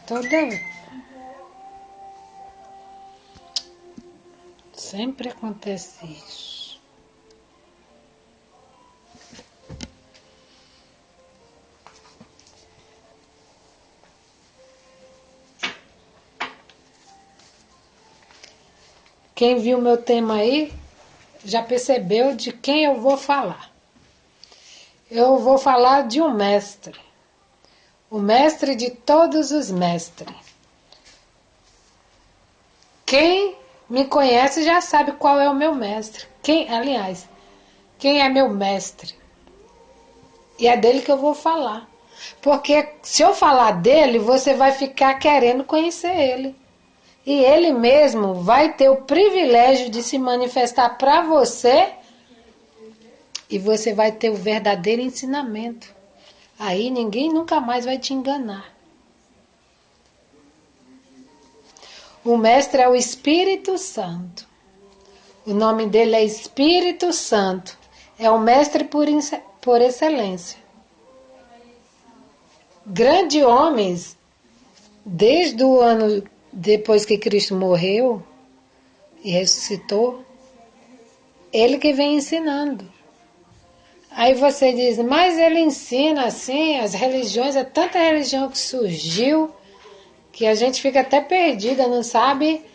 toda... Sempre acontece isso. Quem viu meu tema aí, já percebeu de quem eu vou falar. Eu vou falar de um mestre. O mestre de todos os mestres. Quem me conhece já sabe qual é o meu mestre. Quem é meu mestre? E é dele que eu vou falar. Porque se eu falar dele, você vai ficar querendo conhecer ele. E ele mesmo vai ter o privilégio de se manifestar para você. E você vai ter o verdadeiro ensinamento. Aí ninguém nunca mais vai te enganar. O mestre é o Espírito Santo. O nome dele é Espírito Santo. É o mestre por excelência. Grandes homens, desde o ano depois que Cristo morreu e ressuscitou, ele que vem ensinando. Aí você diz, mas ele ensina assim, as religiões, é tanta religião que surgiu, que a gente fica até perdida, não sabe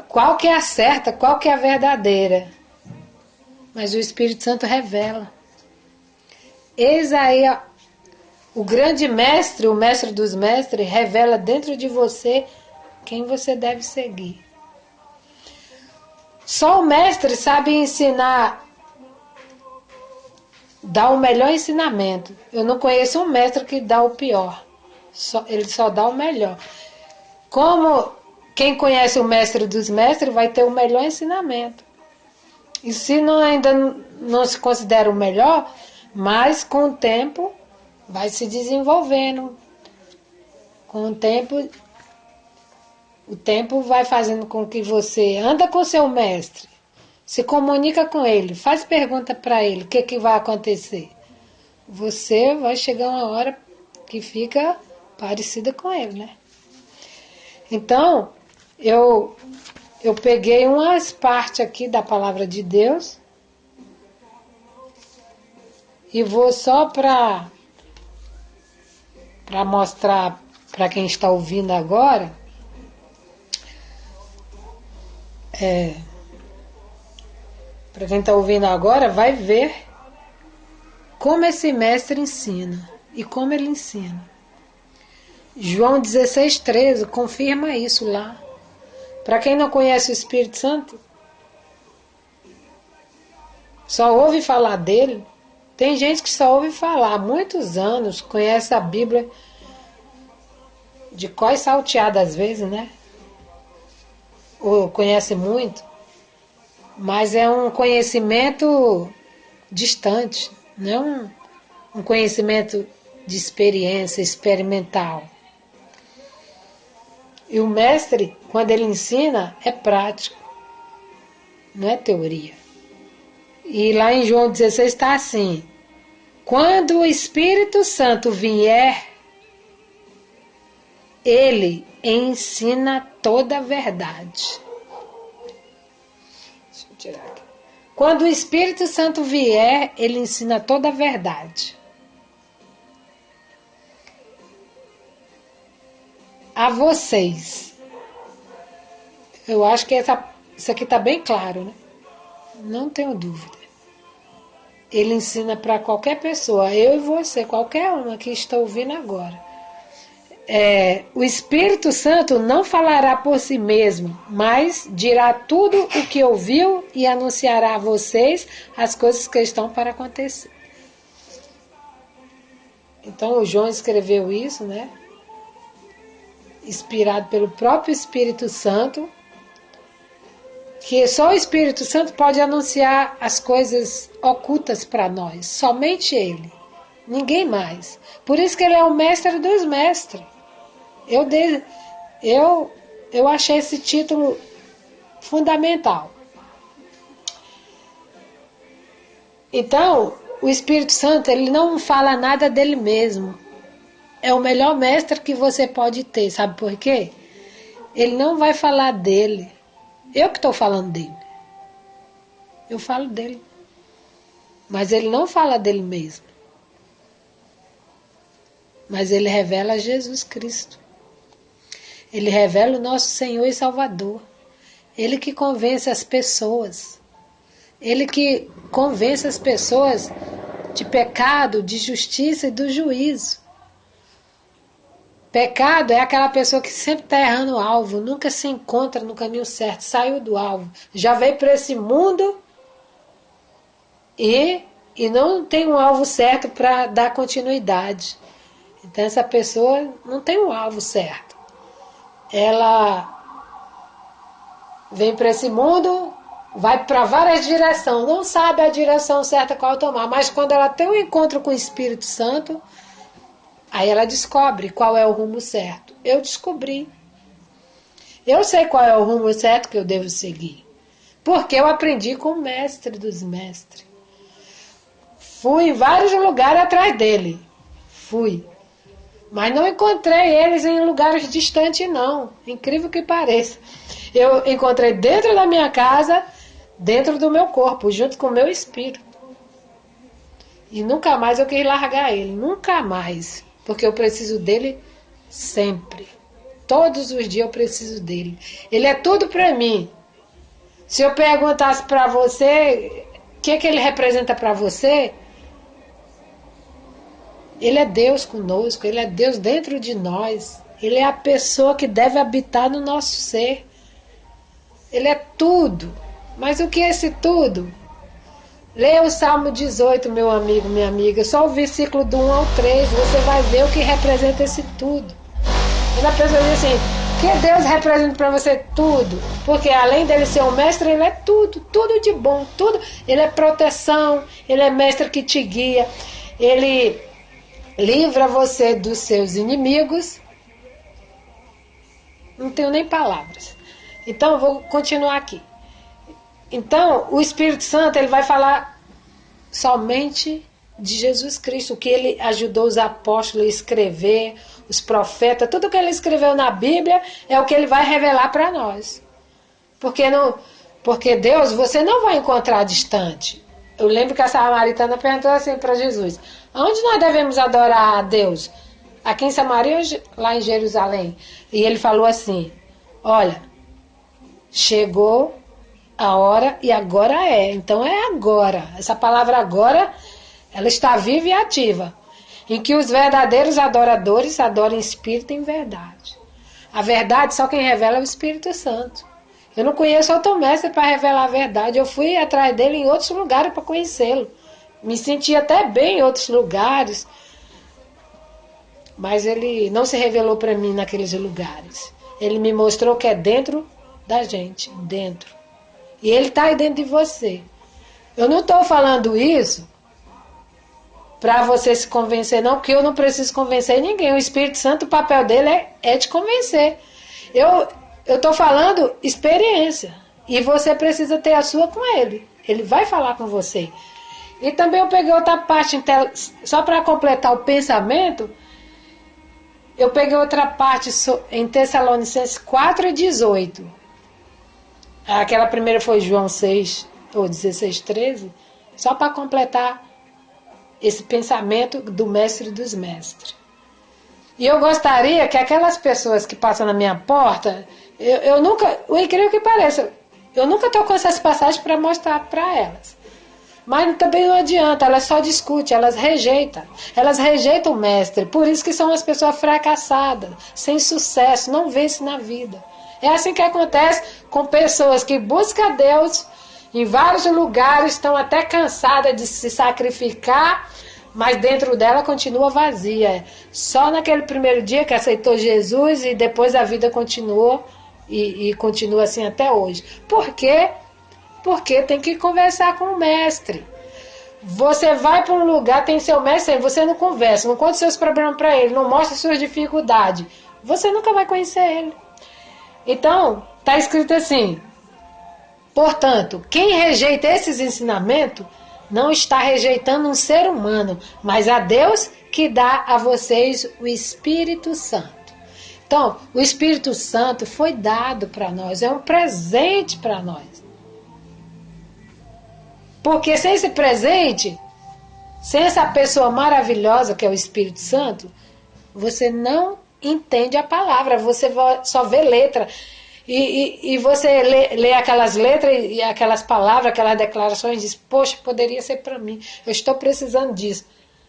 qual que é a certa, qual que é a verdadeira. Mas o Espírito Santo revela. Eis aí o grande mestre, o mestre dos mestres, revela dentro de você quem você deve seguir. Só o mestre sabe ensinar, dar o melhor ensinamento. Eu não conheço um mestre que dá o pior. Ele só dá o melhor. Como quem conhece o mestre dos mestres vai ter o melhor ensinamento. E se ainda não se considera o melhor, mas com o tempo vai se desenvolvendo. Com o tempo vai fazendo com que você anda com seu mestre, se comunica com ele, faz pergunta para ele, o que vai acontecer. Você vai chegar uma hora que fica parecida com ele, né? Então, eu peguei umas partes aqui da palavra de Deus e vou só para mostrar para quem está ouvindo agora, para quem está ouvindo agora, vai ver como esse mestre ensina e como ele ensina. João 16,13 confirma isso lá. Para quem não conhece o Espírito Santo, só ouve falar dele. Tem gente que só ouve falar há muitos anos, conhece a Bíblia de cor salteada às vezes, né? Ou conhece muito, mas é um conhecimento distante, não um conhecimento de experiência, experimental. E o mestre, quando ele ensina, é prático, não é teoria. E lá em João 16 está assim: quando o Espírito Santo vier, ele ensina toda a verdade. Deixa eu tirar aqui. Quando o Espírito Santo vier, ele ensina toda a verdade. A vocês. Eu acho que isso aqui está bem claro, né? Não tenho dúvida. Ele ensina para qualquer pessoa, eu e você, qualquer uma que está ouvindo agora. O Espírito Santo não falará por si mesmo, mas dirá tudo o que ouviu e anunciará a vocês as coisas que estão para acontecer. Então o João escreveu isso, né? Inspirado pelo próprio Espírito Santo, que só o Espírito Santo pode anunciar as coisas ocultas para nós, somente ele, ninguém mais. Por isso que ele é o mestre dos mestres. Eu achei esse título fundamental. Então, o Espírito Santo, ele não fala nada dele mesmo. é o melhor mestre que você pode ter. Sabe por quê? Ele não vai falar dele. Eu que estou falando dele. Eu falo dele. Mas ele não fala dele mesmo. Mas ele revela Jesus Cristo. Ele revela o nosso Senhor e Salvador. Ele que convence as pessoas. Ele que convence as pessoas de pecado, de justiça e do juízo. Pecado é aquela pessoa que sempre está errando o alvo, nunca se encontra no caminho certo, saiu do alvo. Já veio para esse mundo e não tem um alvo certo para dar continuidade. Então essa pessoa não tem um alvo certo. Ela vem para esse mundo, vai para várias direções, não sabe a direção certa qual tomar, mas quando ela tem um encontro com o Espírito Santo, aí ela descobre qual é o rumo certo. Eu descobri. Eu sei qual é o rumo certo que eu devo seguir, porque eu aprendi com o mestre dos mestres. Fui em vários lugares atrás dele. Fui. Mas não encontrei eles em lugares distantes, não. Incrível que pareça. Eu encontrei dentro da minha casa, dentro do meu corpo, junto com o meu espírito. E nunca mais eu quis largar ele. Nunca mais. Porque eu preciso dele sempre. Todos os dias eu preciso dele. Ele é tudo para mim. Se eu perguntasse para você o que ele representa para você, ele é Deus conosco, ele é Deus dentro de nós. Ele é a pessoa que deve habitar no nosso ser. Ele é tudo. Mas o que é esse tudo? Leia o Salmo 18, meu amigo, minha amiga. Só o versículo do 1 ao 3. Você vai ver o que representa esse tudo. Quando a pessoa diz assim, que Deus representa para você tudo. Porque além dele ser um mestre, ele é tudo. Tudo de bom. Tudo. Ele é proteção. Ele é mestre que te guia. Ele livra você dos seus inimigos. Não tenho nem palavras. Então, eu vou continuar aqui. Então, o Espírito Santo, ele vai falar somente de Jesus Cristo, o que ele ajudou os apóstolos a escrever, os profetas, tudo que ele escreveu na Bíblia é o que ele vai revelar para nós. Porque Deus, você não vai encontrar distante. Eu lembro que a samaritana perguntou assim para Jesus, onde nós devemos adorar a Deus? Aqui em Samaria ou lá em Jerusalém? E ele falou assim, olha, chegou a hora e agora é. Então é agora. Essa palavra agora, ela está viva e ativa. Em que os verdadeiros adoradores adoram em espírito e em verdade. A verdade só quem revela é o Espírito Santo. Eu não conheço outro mestre para revelar a verdade. Eu fui atrás dele em outros lugares para conhecê-lo. Me senti até bem em outros lugares. Mas ele não se revelou para mim naqueles lugares. Ele me mostrou que é dentro da gente. Dentro. E ele está aí dentro de você. Eu não estou falando isso para você se convencer, não, porque eu não preciso convencer ninguém. O Espírito Santo, o papel dele é te convencer. Eu estou falando experiência. E você precisa ter a sua com ele. Ele vai falar com você. E também eu peguei outra parte, só para completar o pensamento, eu peguei outra parte em Tessalonicenses 4:18. Aquela primeira foi João 6, ou 16:13, só para completar esse pensamento do mestre dos mestres. E eu gostaria que aquelas pessoas que passam na minha porta, eu nunca, o incrível que pareça, eu nunca estou com essas passagens para mostrar para elas. Mas também não adianta, elas só discutem, elas rejeitam o mestre, por isso que são as pessoas fracassadas, sem sucesso, não vencem na vida. É assim que acontece com pessoas que buscam Deus em vários lugares, estão até cansadas de se sacrificar, mas dentro dela continua vazia. Só naquele primeiro dia que aceitou Jesus e depois a vida continuou e continua assim até hoje. Por quê? Porque tem que conversar com o mestre. Você vai para um lugar, tem seu mestre, você não conversa, não conta seus problemas para ele, não mostra suas dificuldades. Você nunca vai conhecer ele. Então, está escrito assim, portanto, quem rejeita esses ensinamentos não está rejeitando um ser humano, mas a Deus que dá a vocês o Espírito Santo. Então, o Espírito Santo foi dado para nós, é um presente para nós. Porque sem esse presente, sem essa pessoa maravilhosa que é o Espírito Santo, você não entende a palavra, você só vê letra. E você lê aquelas letras e aquelas palavras, aquelas declarações e diz, poxa, poderia ser para mim, eu estou precisando disso.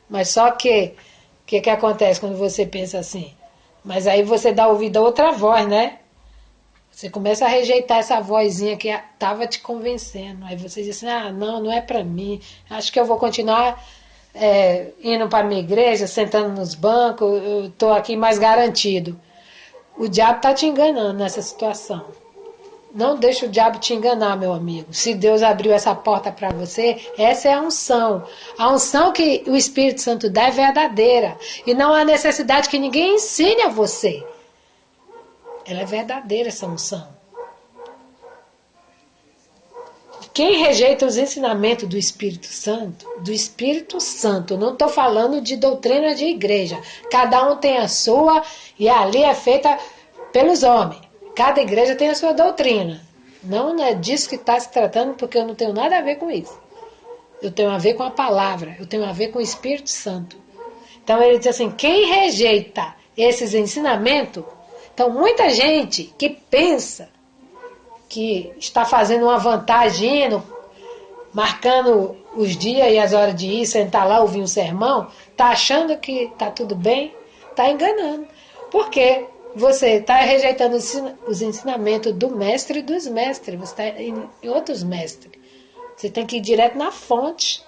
Mas só que, o que acontece quando você pensa assim? Mas aí você dá ouvido a outra voz, né? Você começa a rejeitar essa vozinha que estava te convencendo. Aí você diz assim, não é para mim. Acho que eu vou continuar indo para a minha igreja, sentando nos bancos, eu estou aqui mais garantido. O diabo está te enganando nessa situação. Não deixa o diabo te enganar, meu amigo. Se Deus abriu essa porta para você, essa é a unção. A unção que o Espírito Santo dá é verdadeira. E não há necessidade que ninguém ensine a você. Ela é verdadeira, essa unção. Quem rejeita os ensinamentos do Espírito Santo, não estou falando de doutrina de igreja. Cada um tem a sua e ali é feita pelos homens. Cada igreja tem a sua doutrina. Não é disso que está se tratando, porque eu não tenho nada a ver com isso. Eu tenho a ver com a palavra, eu tenho a ver com o Espírito Santo. Então ele diz assim, quem rejeita esses ensinamentos, então muita gente que pensa que está fazendo uma vantagem, marcando os dias e as horas de ir, sentar lá, ouvir um sermão, está achando que está tudo bem, está enganando. Por quê? Você está rejeitando os ensinamentos do mestre e dos mestres. Você está em outros mestres. Você tem que ir direto na fonte.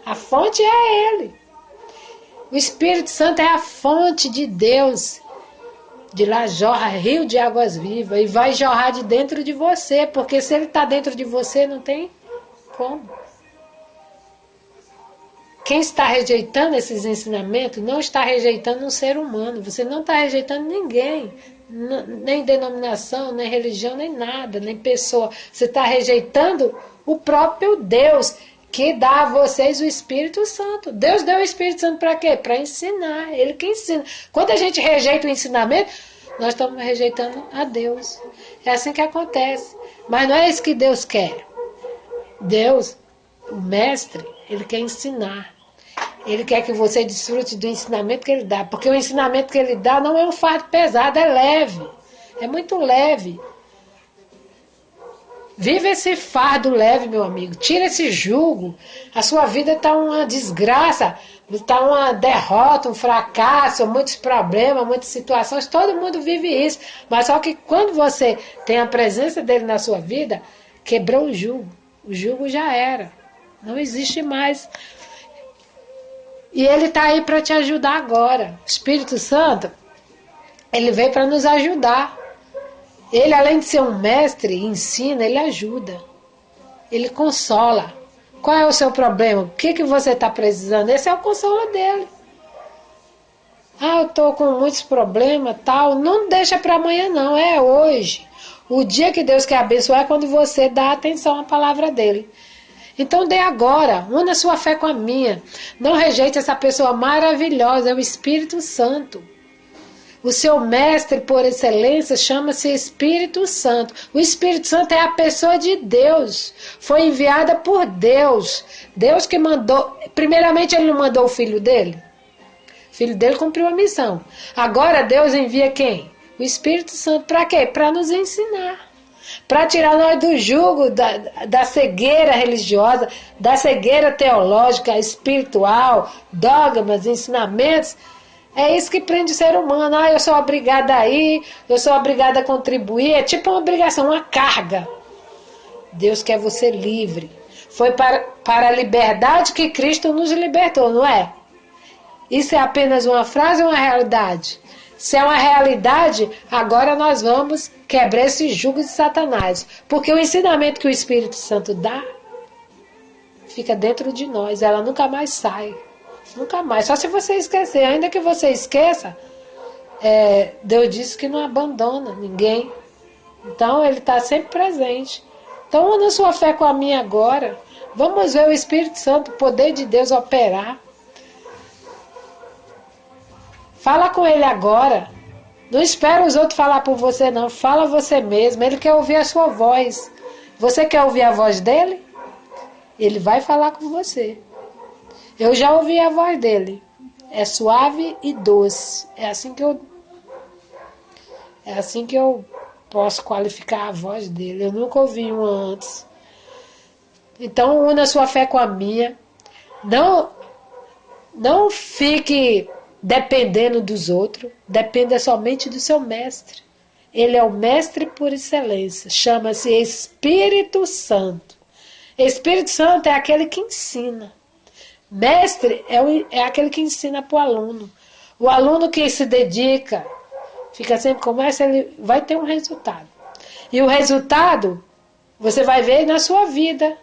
A fonte é Ele. O Espírito Santo é a fonte de Deus. De lá jorra rio de águas vivas. E vai jorrar de dentro de você. Porque se Ele está dentro de você, não tem como. Quem está rejeitando esses ensinamentos não está rejeitando um ser humano. Você não está rejeitando ninguém. Nem denominação, nem religião, nem nada, nem pessoa. Você está rejeitando o próprio Deus que dá a vocês o Espírito Santo. Deus deu o Espírito Santo para quê? Para ensinar. Ele que ensina. Quando a gente rejeita o ensinamento, nós estamos rejeitando a Deus. É assim que acontece. Mas não é isso que Deus quer. Deus, o mestre, ele quer ensinar. Ele quer que você desfrute do ensinamento que ele dá. Porque o ensinamento que ele dá não é um fardo pesado, é leve. É muito leve. Viva esse fardo leve, meu amigo. Tira esse jugo. A sua vida está uma desgraça, está uma derrota, um fracasso, muitos problemas, muitas situações. Todo mundo vive isso. Mas só que quando você tem a presença dele na sua vida, quebrou o jugo. O jugo já era. Não existe mais. E ele está aí para te ajudar agora. O Espírito Santo, ele veio para nos ajudar. Ele, além de ser um mestre, ensina, ele ajuda. Ele consola. Qual é o seu problema? O que você está precisando? Esse é o consolo dele. Eu estou com muitos problemas, tal. Não deixa para amanhã, não. É hoje. O dia que Deus quer abençoar é quando você dá atenção à palavra dele. Então dê agora, una sua fé com a minha. Não rejeite essa pessoa maravilhosa, é o Espírito Santo. O seu mestre por excelência chama-se Espírito Santo. O Espírito Santo é a pessoa de Deus. Foi enviada por Deus. Deus que mandou. Primeiramente ele não mandou o filho dele. O filho dele cumpriu a missão. Agora Deus envia quem? O Espírito Santo. Para quê? Para nos ensinar. Para tirar nós do jugo da cegueira religiosa, da cegueira teológica, espiritual, dogmas, ensinamentos. É isso que prende o ser humano. Eu sou obrigada a ir, eu sou obrigada a contribuir. É tipo uma obrigação, uma carga. Deus quer você livre. Foi para a liberdade que Cristo nos libertou, não é? Isso é apenas uma frase ou uma realidade? Se é uma realidade, agora nós vamos quebrar esse jugo de Satanás. Porque o ensinamento que o Espírito Santo dá fica dentro de nós. Ela nunca mais sai. Nunca mais. Só se você esquecer. Ainda que você esqueça, Deus disse que não abandona ninguém. Então ele está sempre presente. Então una sua fé com a minha agora. Vamos ver o Espírito Santo, o poder de Deus operar. Fala com ele agora. Não espera os outros falar por você, não. Fala você mesmo. Ele quer ouvir a sua voz. Você quer ouvir a voz dele? Ele vai falar com você. Eu já ouvi a voz dele. É suave e doce. É assim que eu posso qualificar a voz dele. Eu nunca ouvi uma antes. Então, una sua fé com a minha. Não fique dependendo dos outros. Dependa somente do seu mestre. Ele é o mestre por excelência. Chama-se Espírito Santo. Espírito Santo é aquele que ensina. Mestre é aquele que ensina para o aluno. O aluno que se dedica, fica sempre com o mestre, ele vai ter um resultado. E o resultado você vai ver na sua vida,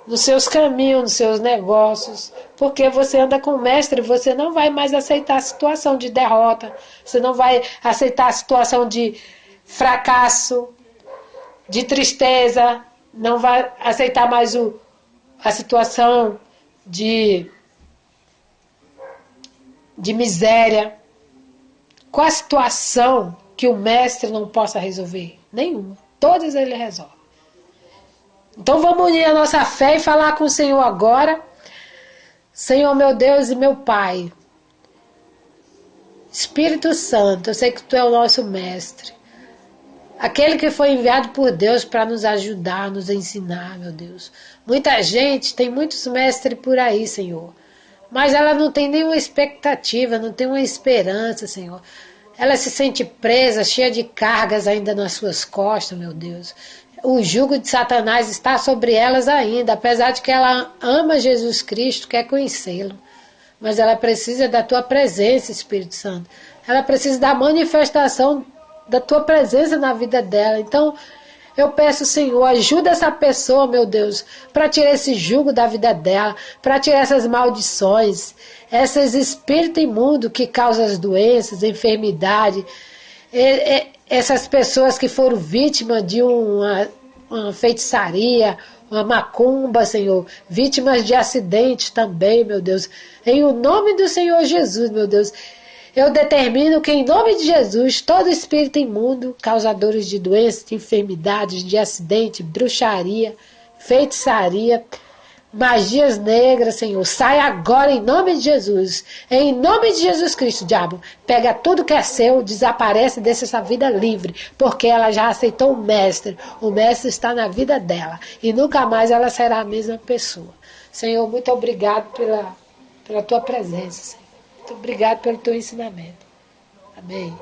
nos seus caminhos, nos seus negócios. Porque você anda com o mestre, você não vai mais aceitar a situação de derrota. Você não vai aceitar a situação de fracasso, de tristeza. Não vai aceitar mais a situação de miséria. Qual a situação que o mestre não possa resolver? Nenhuma. Todas ele resolve. Então vamos unir a nossa fé e falar com o Senhor agora. Senhor meu Deus e meu Pai, Espírito Santo, eu sei que Tu é o nosso mestre. Aquele que foi enviado por Deus para nos ajudar, nos ensinar, meu Deus. Muita gente, tem muitos mestres por aí, Senhor. Mas ela não tem nenhuma expectativa, não tem uma esperança, Senhor. Ela se sente presa, cheia de cargas ainda nas suas costas, meu Deus. O jugo de Satanás está sobre elas ainda, apesar de que ela ama Jesus Cristo, quer conhecê-lo. Mas ela precisa da Tua presença, Espírito Santo. Ela precisa da manifestação da Tua presença na vida dela. Então, eu peço, Senhor, ajuda essa pessoa, meu Deus, para tirar esse jugo da vida dela, para tirar essas maldições, esses espíritos imundos que causam as doenças, enfermidade, essas pessoas que foram vítimas de uma feitiçaria, uma macumba, Senhor, vítimas de acidente também, meu Deus. Em o nome do Senhor Jesus, meu Deus, eu determino que, em nome de Jesus, todo espírito imundo, causadores de doenças, de enfermidades, de acidente, bruxaria, feitiçaria, magias negras, Senhor, sai agora em nome de Jesus. Em nome de Jesus Cristo, diabo, pega tudo que é seu, desaparece, deixa essa vida livre, porque ela já aceitou o mestre. O mestre está na vida dela e nunca mais ela será a mesma pessoa. Senhor, muito obrigado pela Tua presença, Senhor. Muito obrigado pelo Teu ensinamento. Amém.